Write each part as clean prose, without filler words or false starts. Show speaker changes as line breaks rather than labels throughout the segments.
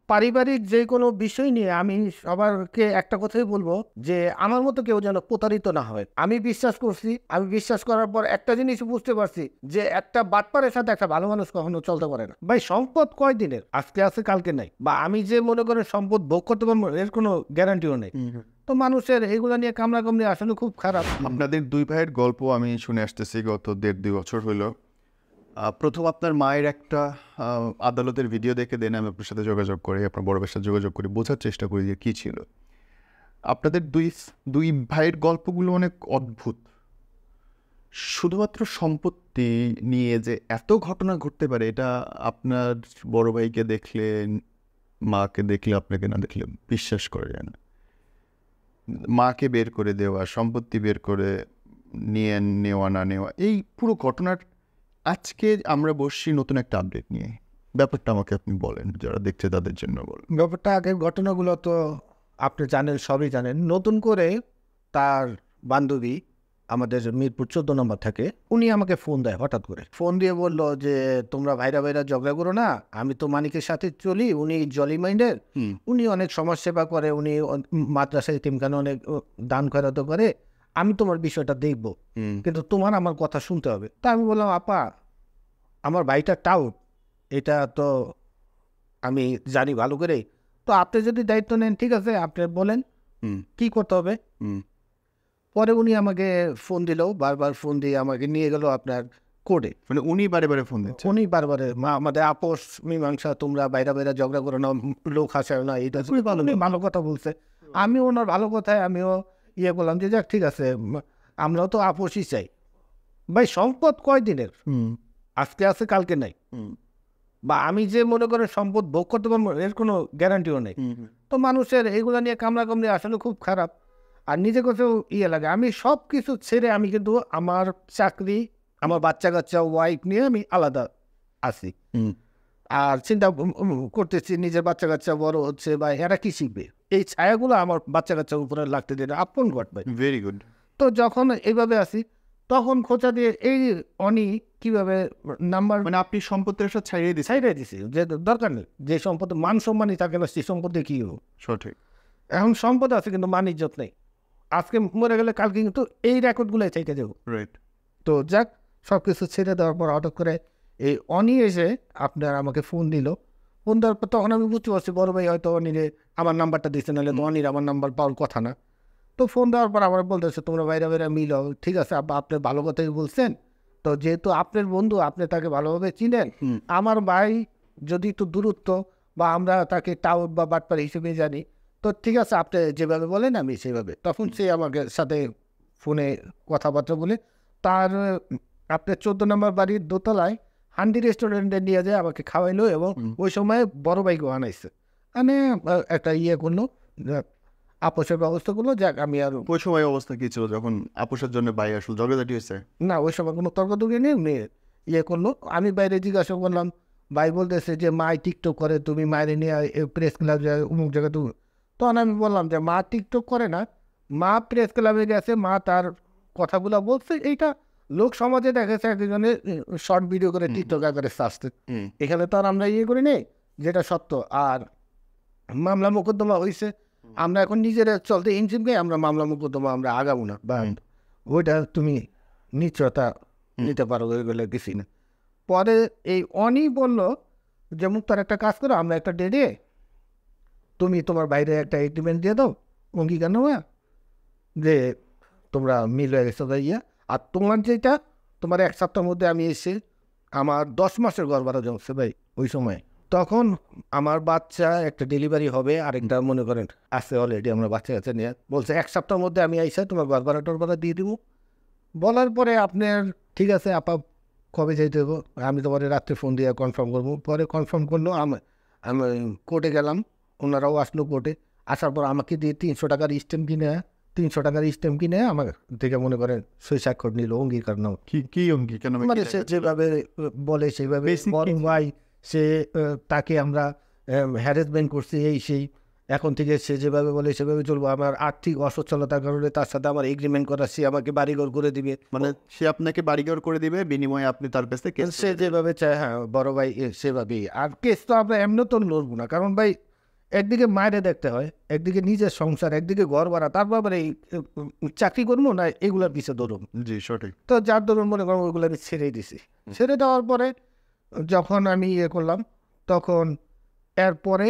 পারিবারিক যে কোনো বিষয় নিয়ে আমি সবারকে একটা কথাই বলবো যে আমার মতো কেউ যেন প্রতারিত না হয়। আমি বিশ্বাস করছি, আমি বিশ্বাস করার পর একটা জিনিস বুঝতে পারছি যে একটা বাটপারের সাথে একটা ভালো মানুষ কখনো চলতে পারে না। ভাই সম্পদ কয় দিনের, আজকে আছে কালকে নাই, বা আমি যে মনে করেন সম্পদ ভোগ করতে পারবো এর কোনো গ্যারান্টিও নেই। তো মানুষের এগুলা নিয়ে কামড়াকামড়ি আসলে খুব খারাপ।
আপনাদের দুই ভাইয়ের গল্প আমি শুনে আসতেছি গত 1.5-2 বছর হলো। প্রথম আপনার মায়ের একটা আদালতের ভিডিও দেখে দেন আমি আপনার সাথে যোগাযোগ করি, আপনার বড় ভাইয়ের সাথে যোগাযোগ করি, বোঝার চেষ্টা করি যে কী ছিল। আপনাদের দুই ভাইয়ের গল্পগুলো অনেক অদ্ভুত। শুধুমাত্র সম্পত্তি নিয়ে যে এত ঘটনা ঘটতে পারে এটা আপনার বড় ভাইকে দেখলে, মাকে দেখলে, আপনাকে না দেখলে বিশ্বাস করা যায় না। মাকে বের করে দেওয়া, সম্পত্তি বের করে নিয়ে নেওয়া না নেওয়া, এই পুরো ঘটনার আজকে আমরা বসছি নতুন একটা আপডেট নিয়ে। ব্যাপারটা আমাকে আপনি বলেন, যারা দেখছে তাদের জন্য বলেন।
ব্যাপারটা আগের ঘটনাগুলো তো আপনি জানেন, সবই জানেন। নতুন করে তার বান্ধবী আমাদের মিরপুর 14 নম্বর থাকে, উনি আমাকে ফোন দেয়, হঠাৎ করে ফোন দিয়ে বলল যে তোমরা ভাইরা ভাইরা ঝগড়া করো না, আমি তো মানিকের সাথে চলি, উনি জলি মাইন্ডের, উনি অনেক সমাজ সেবা করে, উনি মাদ্রাসায় তিনখানে অনেক দান খয়রাত করে, আমি তোমার বিষয়টা দেখবো, কিন্তু তোমার আমার কথা শুনতে হবে। তা আমি বললাম আপা আমার ভাইটা টাউট, এটা তো আমি জানি ভালো করে, তো আপনি যদি দায়িত্ব নেন ঠিক আছে, আপনি বলেন কি করতে হবে। পরে উনি আমাকে ফোন দিল, বারবার ফোন দিয়ে আমাকে নিয়ে গেল আপনার কোর্টে।
মানে উনি বারে বারে ফোন দিচ্ছেন?
উনি বারবারে আমাদের আপোষ মীমাংসা, তোমরা বাইরে বাইরে ঝগড়া করো না, লোক হাসায় না, এটা খুবই ভালো ভালো কথা বলছে। আমি ওনার ভালো কথায় আমিও ইয়ে করলাম যে যাক ঠিক আছে, আমরাও তো আপোষই চাই। ভাই সম্পদ কয় দিনের, আজকে আছে কালকে নাই, বা আমি যে মনে করেন সম্পদ ভোগ করতে পারবো এর কোনো গ্যারান্টিও নেই। তো মানুষের এগুলো নিয়ে কামড়াকামড়ি আসলে খুব খারাপ, আর নিজে কাছেও ইয়ে লাগে। আমি সব কিছু ছেড়ে আমি কিন্তু আমার চাকরি, আমার বাচ্চা কাচ্চা, ওয়াইফ নিয়ে আমি আলাদা আছি, আর চিন্তা করতেছি নিজের বাচ্চা কাচ্চা বড় হচ্ছে বা এরা কি শিখবে, এই ছায়াগুলো আমার বাচ্চা কাচ্চার উপরে লাগতে দিলে আপন ঘটবে।
Very good.
তো যখন এইভাবে আসি তখন খোঁচা দিয়ে এই অনি কিভাবে নাম্বার,
মানে আপনি সম্পত্তির সাথে ছাড়িয়ে দিচ্ছেন?
ছাইড়াই দিছি যে দরকার নেই, যে সম্পদ মান সম্মানই থাকে না সেই সম্পদে কি হোক।
সঠিক।
এখন সম্পদ আছে কিন্তু মান ইজ্জত নেই, আজকে মরে গেলে কালকে কিন্তু এই রেকর্ডগুলোই চাইতে যাবো।
রাইট।
তো যাক সব কিছু ছেড়ে দেওয়ার পর হঠাৎ করে এই অনি এসে আপনার আমাকে ফোন দিল। ফোন দেওয়ার পর তখন আমি বুঝতে পারছি বড় ভাই হয়তো অনিরে আমার নাম্বারটা দিচ্ছে, নাহলে তো অনির আমার নাম্বার পাওয়ার কথা না। তো ফোন দেওয়ার পর আমার বলতেছে তোমরা বাইরে বাইরে মিলো, ঠিক আছে আপনি ভালো কথাই বলছেন, তো যেহেতু আপনার বন্ধু আপনি তাকে ভালোভাবে চিনেন, আমার ভাই যদি একটু দূরত্ব বা আমরা তাকে টাউট বা বাটপার হিসেবে জানি, তো ঠিক আছে আপনি যেভাবে বলেন আমি সেভাবে। তখন সে আমাকে সাথে ফোনে কথাবার্তা বলে তার আপনার 14 নম্বর বাড়ির দোতলায় হান্ডি রেস্টুরেন্টে নিয়ে যায় আমাকে খাওয়াইলো, এবং ওই সময় বড় ভাইকেও আনাইছে, মানে একটা ইয়ে করলো, আপোষের ব্যবস্থা করলো। যাক আমি আর
ওই সময় অবস্থা কি ছিল যখন আপোষের জন্য ভাই আসলে ঝগড়াঝাটি হয়েছে?
না, ওই সময় কোনো তর্কতর্কি নেই, মেয়ে ইয়ে করলো। আমি বাইরে জিজ্ঞাসা করলাম, ভাই বলতেছে যে মা টিকটক করে, তুমি মায়ের নিয়ে প্রেস ক্লাব যায় অমুক জায়গায় তুমি। তখন আমি বললাম যে মা টিকটক করে না, মা প্রেস ক্লাবে গেছে, মা তার কথাগুলো বলছে, এইটা লোক সমাজে দেখেছে একজনে শর্ট ভিডিও করে টিকটক আকারে আসতে, এখানে তো আর আমরা ইয়ে করি নেই, যেটা সত্য। আর মামলা মোকদ্দমা হয়েছে, আমরা এখন নিজেরা চলতে ইনজিমকে আমরা মামলা মোকদ্দমা আমরা আগাবো না, বা ওইটা তুমি নিশ্চয়তা নিতে পারো, ওইগুলো কিছু না। পরে এই অনি বলল যে মুক্তার একটা কাজ করো, আমরা একটা ডেটে তুমি তোমার বাইরে একটা এগ্রিমেন্ট দিয়ে দাও, অঙ্গীকার নেওয়া, যে তোমরা মিল হয়ে গেছো ইয়া, আর তোমার যেটা তোমার 1 সপ্তাহের মধ্যে আমি এসে আমার 10 মাসের গর্ভারা জমছে ভাই ওই সময়। তখন আমার বাচ্চা একটা ডেলিভারি হবে, আরেকটা মনে করেন আছে অলরেডি, আমরা বাচ্চা কাচ্চা নিয়ে বলছে 1 সপ্তাহের মধ্যে আমি আইসা তোমার গর্ভারা টরবারা দিয়ে দিব। বলার পরে আপনার ঠিক আছে আপা কবে যাইতে দেবো, আমি তোমার রাত্রে ফোন দিয়ে কনফার্ম করবো। পরে কনফার্ম করলো, আমি কোর্টে গেলাম, ওনারাও আসলো কোর্টে। আসার পর আমাকে দিয়ে 300 টাকার স্ট্যাম্প কিনে আমার থেকে মনে করেন সই স্বাক্ষর নিল, অঙ্গীকার নাও।
কি অঙ্গীকার?
মানে সে যেভাবে বলে সেইভাবে, ভাই সে তাকে আমরা হ্যারাসমেন্ট করছি এই সেই, এখন থেকে সে যেভাবে বলে সেভাবে চলবো, আমার আর্থিক অসচ্ছলতার কারণে তার সাথে আমার এগ্রিমেন্ট করা, সে আমাকে বাড়িঘর করে দিবে,
মানে সে আপনাকে বাড়িঘর করে দিবে, বিনিময়ে আপনি তার কাছ থেকে
সে যেভাবে চায়, হ্যাঁ বড় ভাই সেভাবেই। আর কেস তো আমরা এমনি তো লড়বো না, কারণ ভাই একদিকে মায়েরে দেখতে হয়, একদিকে নিজের সংসার, একদিকে ঘর ভাড়া, তারপর আবার এই চাকরি করবো না এগুলোর পিছিয়ে ধরুন।
জি সঠিক।
তো যার ধরুন মনে করো ওইগুলো আমি ছেড়েই দিছি। ছেড়ে দেওয়ার পরে যখন আমি করলাম, তখন এরপরে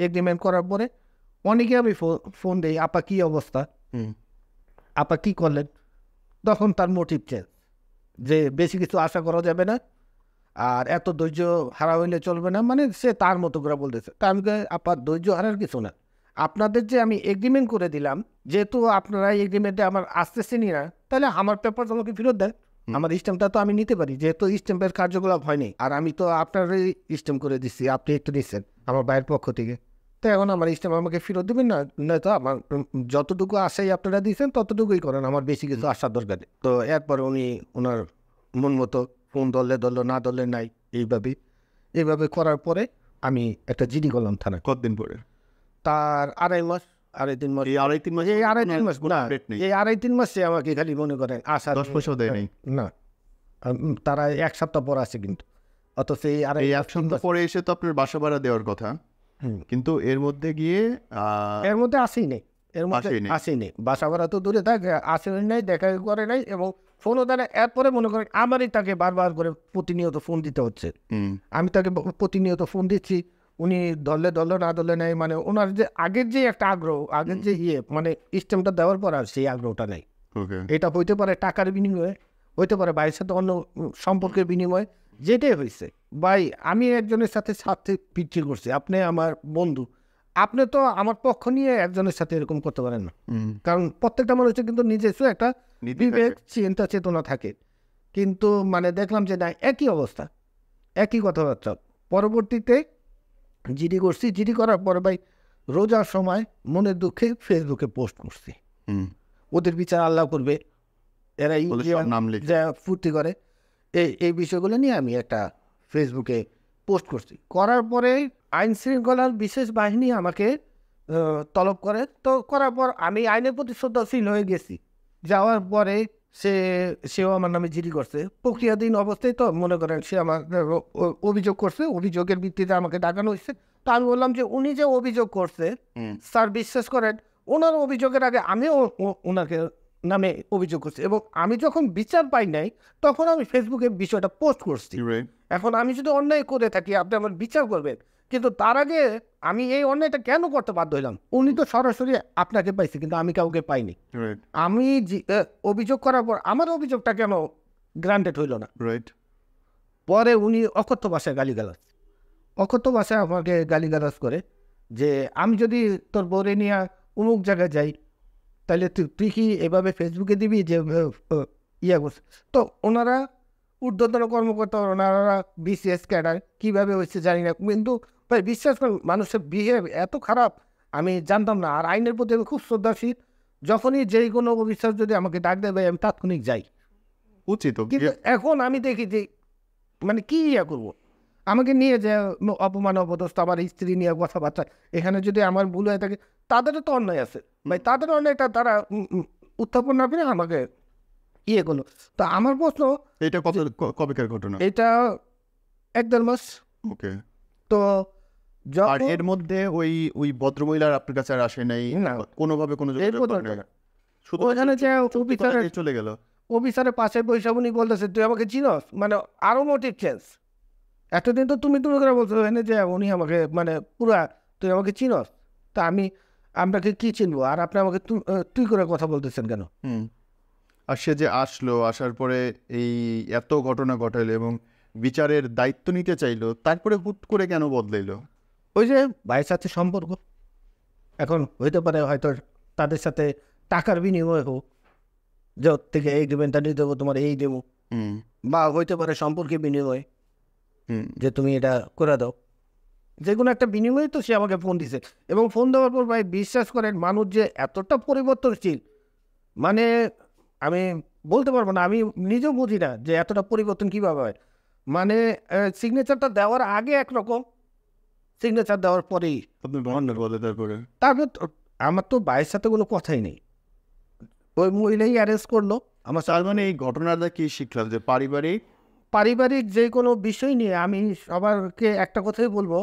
এগ্রিমেন্ট করার পরে অনেকে আমি ফোন দিই, আপা কী অবস্থা, আপা কী করলেন, তখন তার মোটিভ চেঞ্জ, যে বেশি কিছু আশা করা যাবে না, আর এত ধৈর্য হারা হইলে চলবে না, মানে সে তার মতো করে বলতেছে। তা আমি আপা ধৈর্য হারার কিছু না, আপনাদের যে আমি এগ্রিমেন্ট করে দিলাম, যেহেতু আপনারা এগ্রিমেন্টে আমার আসতেছেনই না, তাহলে আমার পেপার আমাকে ফেরত দেন, আমার স্ট্যাম্পটা তো আমি নিতে পারি, যেহেতু স্ট্যাম্পের কার্যকলাপ হয়নি, আর আমি তো আপনারই স্ট্যাম্প করে দিচ্ছি, আপনি একটু নিচ্ছেন আমার ভাইয়ের পক্ষ থেকে, তো এখন আমার স্ট্যাম্প আমাকে ফেরত দেবেন না, নয়তো আমার যতটুকু আশাই আপনারা দিয়েছেন ততটুকুই করেন, আমার বেশি কিছু আসার দরকার নেই। তো এরপরে উনি ওনার মন মতো ফোন ধরলে ধরলো, না ধরলে নাই, এইভাবে করার পরে আমি একটা জিডি করলাম থানায়।
কতদিন পরে?
তার আড়াই তিন মাস
এই আড়াই তিন মাস
না, এই আড়াই তিন মাসে আমাকে খালি মনে করেন আশা
10 পয়সাও দেয় নাই
না, তারা 1 সপ্তাহ পর আসে, কিন্তু অথচ এই আড়াই
এই 1 সপ্তাহ পরে এসে তো আপনার বাসা ভাড়া দেওয়ার কথা, কিন্তু এর মধ্যে গিয়ে
এর মধ্যে আসেই নেই, এর মধ্যে আসেই নেই, বাসা ভাড়া তো দূরে থাক, আসে নাই, দেখা করে নাই, এবং ফোনও দেয় না। এরপরে মনে করেন আমারই তাকে বারবার করে প্রতিনিয়ত ফোন দিতে হচ্ছে, আমি তাকে প্রতিনিয়ত ফোন দিচ্ছি, উনি ধরলে না ধরলে নাই, মানে ওনার যে আগের যে একটা আগ্রহ, আগের যে মানে স্টেমটা দেওয়ার পর আর সেই আগ্রহটা নেই। এটা হইতে পারে টাকার বিনিময়ে, হইতে পারে ভাইয়ের সাথে অন্য সম্পর্কের বিনিময়ে, যেটাই হয়েছে। ভাই আমি একজনের সাথে সাথে পিচ্ছি করছি, আপনি আমার বন্ধু, আপনি তো আমার পক্ষ নিয়ে একজনের সাথে এরকম করতে পারেন না, কারণ প্রত্যেকটা মানুষের কিন্তু নিজস্ব একটা বিবেক চিন্তা চেতনা থাকে। কিন্তু মানে দেখলাম যে না, একই অবস্থা, একই কথাবার্তা। পরবর্তীতে জিডি করছি, জিডি করার পরে ভাই রোজার সময় মনের দুঃখে ফেসবুকে পোস্ট করছি, ওদের বিচার আল্লাহ করবে, এরাই যা ফুর্তি করে, এই বিষয়গুলো নিয়ে আমি একটা ফেসবুকে পোস্ট করছি। করার পরে আইন শৃঙ্খলার বিশেষ বাহিনী আমাকে তলব করে, তো করার পর আমি আইনের প্রতি শ্রদ্ধাশীল হয়ে গেছি। যাওয়ার পরে সেও আমার নামে জিডি করছে, প্রক্রিয়াধীন অবস্থায়, তো মনে করেন সে আমার অভিযোগ করছে, অভিযোগের ভিত্তিতে আমাকে ডাকানো হয়েছে। তো আমি বললাম যে উনি যে অভিযোগ করছে স্যার, বিশ্বাস করেন ওনার অভিযোগের আগে আমিও ওনাকে নামে অভিযোগ করছি, এবং আমি যখন বিচার পাই নাই তখন আমি ফেসবুকে বিষয়টা পোস্ট করছি। এখন আমি যদি অন্যায় করে থাকি আপনি আমার বিচার করবেন, কিন্তু তার আগে আমি এই অন্যায়টা কেন করতে বাধ্য হইলাম? উনি তো সরাসরি আপনাকে পাইছে, কিন্তু আমি কাউকে পাইনি। আমি অভিযোগ করার পর আমার অভিযোগটা কেন গ্রান্টেড হইল না? পরে উনি অকথ্য ভাষায় আমাকে গালিগালাজ করে, যে আমি যদি তোর বউরে নিয়ে অমুক জায়গায় যাই, তাহলে তুই কি এভাবে ফেসবুকে দিবি যে ইয়া করছে? তো ওনারা ঊর্ধ্বতন কর্মকর্তা, ওনারা বিসিএস ক্যাডার, কীভাবে হয়েছে জানি না, কিন্তু ভাই বিশ্বাস করেন মানুষের বিহেভ এত খারাপ আমি জানতাম না। আর আইনের প্রতি আমি খুব শ্রদ্ধাশীল, যখনই যেই কোনো অফিসার যদি আমাকে ডাক দেয় ভাই আমি তাৎক্ষণিক যাই, উচিত। কিন্তু এখন আমি দেখি যে মানে কি ইয়া করবো, আমাকে নিয়ে যে অপমান অপদস্থ, আমার স্ত্রী নিয়ে কথাবার্তা, এখানে যদি আমার ভুল হয়ে থাকে তাদেরও তো অন্যায় আছে ভাই, তাদের অন্যায়টা তারা উত্থাপন না করে আমাকে ইয়ে করলো। তো আমার প্রশ্ন,
এটা কবেকার ঘটনা?
এটা 1-1.5 মাস।
ওকে।
তো
আর এর মধ্যে ওই ভদ্রমহিলার আপনার কাছে আর আসে নাই কোনোভাবে, কোনো ওখানে যে চলে গেল, অফিসারের পাশে বৈশা উনি বলতেছে তুই আমাকে চিনস, মানে আরো মোটিভ চেঞ্জ। এতদিন তো তুমি করে বলছো এখানে যে উনি আমাকে মানে পুরা তুই আমাকে চিনস, তা আপনাকে কি চিনবো, আর আপনি আমাকে তুই করে কথা বলতেছেন কেন? আর সে যে আসার পরে এই এত ঘটনা ঘটাইলো এবং বিচারের দায়িত্ব নিতে চাইলো, তারপরে হুট করে কেন বদলাইলো?
ওই যে ভাইয়ের সাথে সম্পর্ক, এখন হইতে পারে হয়তো তাদের সাথে টাকার বিনিময় হোক, যে ওর থেকে এগ্রিমেন্টটা নিয়ে দেবো তোমার এই দেবো, বা হইতে পারে সম্পর্কে বিনিময়, যে তুমি এটা করে দাও, যে কোনো একটা বিনিময়ে তো সে আমাকে ফোন দিছে। এবং ফোন দেওয়ার পর ভাই বিশ্বাস করেন মানুষ যে এতটা পরিবর্তনশীল, মানে আমি বলতে পারবো না, আমি নিজেও বুঝি না যে এতটা পরিবর্তন কীভাবে হয়। মানে সিগনেচারটা দেওয়ার আগে একরকম, সিগনেচার দেওয়ার পরেই তারপরে আমার তো ভাইয়ের সাথে কোনো কথাই নেই, ওই মহিলাই অ্যারেস্ট করলো আমার।
তার মানে এই ঘটনাটা কি শিখলাম যে পারিবারিক
যে কোনো বিষয় নিয়ে আমি সবারকে একটা কথাই বলবো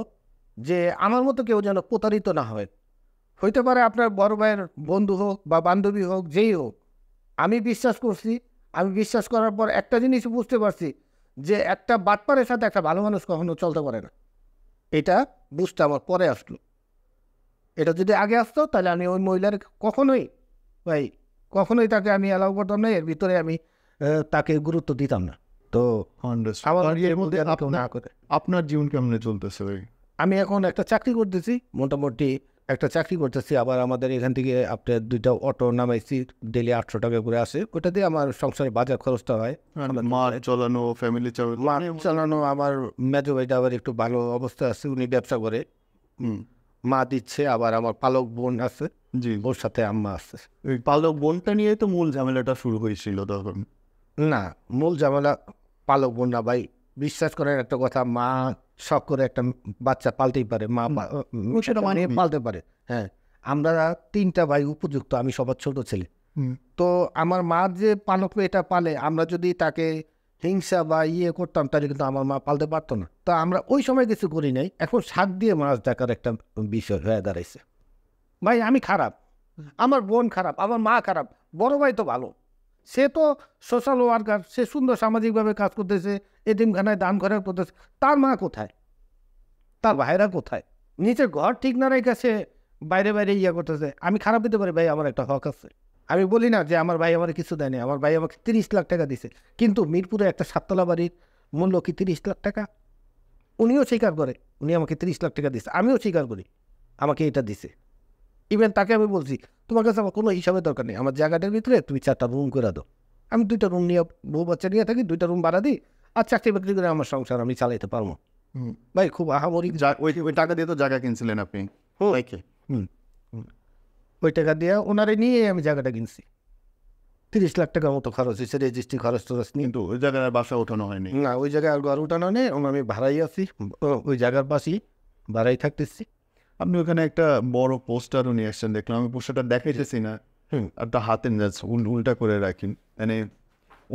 যে আমার মতো কেউ যেন প্রতারিত না হয়। হইতে পারে আপনার বড় ভাইয়ের বন্ধু হোক বা বান্ধবী হোক, যেই হোক, আমি বিশ্বাস করছি। আমি বিশ্বাস করার পর একটা জিনিস বুঝতে পারছি যে একটা বাটপারের সাথে একটা ভালো মানুষ কখনো চলতে পারে না। এটা বুঝতে আমার পরে আসলো। এটা যদি আগে আসতো তাহলে আমি ওই মহিলার কখনোই ভাই কখনোই তাকে আমি অ্যালাউ করতাম না, এর ভিতরে আমি তাকে গুরুত্ব দিতাম না। তো আমার
এর মধ্যে
যেন কেউ না করে।
আপনার জীবন কেমনে চলতেছে ভাই?
আমি এখন একটা চাকরি করতেছি, মোটামুটি একটা চাকরি করতেছি। আবার আমাদের এখান থেকে আপনার 2টা অটো নামাইছি, ডেলি 800 টাকা করে আসে। ওটা দিয়ে আমার সংসারে বাজার খরচটা হয়।
মাঠ চালানো, ফ্যামিলি চালানো।
মাঠ চালানো, আমার মেজো ভাইটা আবার একটু ভালো অবস্থা আছে, উনি ব্যবসা করে, মা দিচ্ছে। আবার আমার পালক বোন আছে,
জি,
ওর সাথে আম্মা আছে।
ওই পালক বোনটা নিয়ে তো মূল ঝামেলাটা শুরু হয়েছিল তখন।
না, মূল ঝামেলা পালক বোন না ভাই। বিশ্বাস করেন একটা কথা, মা শখ করে একটা বাচ্চা পালতেই পারে, মা
সেটা মানি।
পালতে পারে। হ্যাঁ, আমরা 3টা ভাই উপযুক্ত, আমি সবার ছোট ছেলে। তো আমার মা যে পালক এটা পালে, আমরা যদি তাকে হিংসা বা করতাম তাহলে কিন্তু আমার মা পালতে পারতো না। তো আমরা ওই সময় কিছু করি নাই, এখন শাক দিয়ে মাছ দেখার একটা বিষয় হয়ে দাঁড়াইছে। ভাই আমি খারাপ, আমার বোন খারাপ, আমার মা খারাপ, বড় ভাই তো ভালো, সে তো সোশ্যাল ওয়ার্কার, সে সুন্দর সামাজিকভাবে কাজ করতেছে, এতিমখানায় দান ঘরে করতেছে। তার মা কোথায়, তার ভাইরা কোথায়? নিজের ঘর ঠিক না রেখে সে বাইরে বাইরে করতেছে। আমি খারাপ হতে পারি ভাই, আমার একটা হক আছে। আমি বলি না যে আমার ভাই আমার কিছু দেয়নি, আমার ভাই আমাকে 30 লাখ টাকা দিছে, কিন্তু মিরপুরে একটা 7তলা বাড়ির মূল্য কি 30 লাখ টাকা? উনিও স্বীকার করে উনি আমাকে 30 লাখ টাকা দিছে, আমিও স্বীকার করি আমাকে এটা দিছে। ইভেন তাকে আমি বলছি, তোমার কাছে আমার কোনো হিসাবের দরকার নেই, আমার জায়গাটার ভিতরে তুমি 4টা রুম করে দাও, আমি 2টা রুম নিয়ে বউ বাচ্চা নিয়ে থাকি, 2টা রুম ভাড়া দিই, আর চাকরি বাকরি করে আমার সংসার আমি চালাইতে পারবো। ভাই খুব আহামরি।
ওই টাকা দিয়ে তো জায়গা কিনছিলেন আপনি।
ওই টাকা দিয়ে ওনারে নিয়ে আমি জায়গাটা কিনছি। 30 লাখ টাকার মতো খরচ হয়েছে, রেজিস্ট্রি খরচ টরচ নিয়ে।
কিন্তু ওই জায়গায় বাসা ওঠানো হয়নি।
না, ওই জায়গায় আর ঘর উঠানো নেই, আমি ভাড়াই আছি, ওই জায়গার পাশেই ভাড়াই থাকতেছি।
আপনি ওখানে একটা বড় পোস্টারও নিয়ে আসছেন দেখলাম, আমি পোস্টারটা দেখাইতেছি না, একটা হাতে উল্টা করে রাখেন, মানে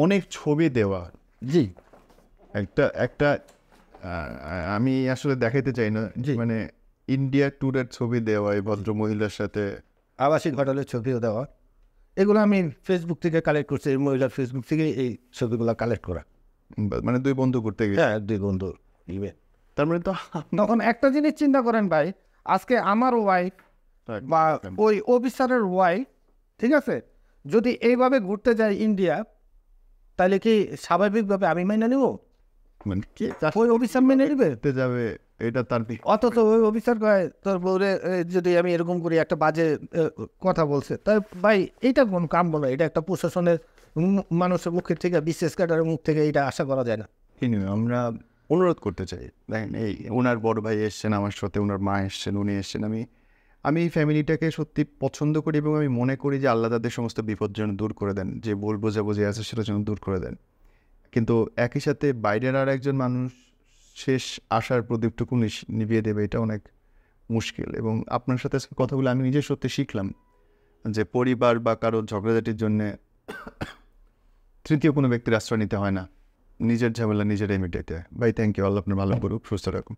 অনেক ছবি দেওয়া।
জি,
একটা একটা আমি আসলে দেখাইতে চাই না, মানে ইন্ডিয়া ট্যুরের ছবি দেওয়া এই ভদ্র মহিলার সাথে।
আবাসিক হোটেলের ছবিও দেওয়া, এগুলো আমি ফেসবুক থেকে কালেক্ট করছি, এই মহিলার ফেসবুক থেকে এই ছবিগুলো কালেক্ট করা।
মানে 2 বন্ধু করতে গেছে।
হ্যাঁ, 2 বন্ধু।
তার মানে তো
তখন একটা জিনিস চিন্তা করেন ভাই, আজকে আমার ওয়াইফ বা ওই অফিসারের ওয়াইফ, ঠিক আছে, যদি এইভাবে ঘুরতে যায় ইন্ডিয়া, তাহলে কি স্বাভাবিকভাবে আমি মেনে নেব?
মানে কি
ওই অফিসার মেনে নেবে?
যাবে এটা তার
অথচ ওই অফিসার কয় তোর বউরে যদি আমি এরকম করি, একটা বাজে কথা বলছে, তাই ভাই এটা কোন কাম বলে? এটা একটা প্রশাসনের মানুষের মুখের থেকে, বিশেষ ক্যাডারের মুখ থেকে এটা আশা করা যায় না।
আমরা অনুরোধ করতে চাই, দেখেন এই ওনার বড় ভাই এসছেন আমার সাথে, ওনার মা এসছেন, উনি এসছেন, আমি এই ফ্যামিলিটাকে সত্যি পছন্দ করি এবং আমি মনে করি যে আল্লাহ তাদের সমস্ত বিপদ যেন দূর করে দেন, যে ভুল বোঝাবুঝি আছে সেটা যেন দূর করে দেন। কিন্তু একই সাথে বাইরের আর একজন মানুষ শেষ আশার প্রদীপটুকু নিভিয়ে দেবে, এটা অনেক মুশকিল। এবং আপনার সাথে কথা বলে আমি নিজে সত্যি শিখলাম যে পরিবার বা কারো ঝগড়াঝাটির জন্যে তৃতীয় কোনো ব্যক্তির আশ্রয় নিতে হয় না, নিজের ঝামেলা নিজেরাই মিটাইতে হয়। ভাই থ্যাংক ইউ, আল্লাহ আপনার ভালো করুক, সুস্থ রাখুন।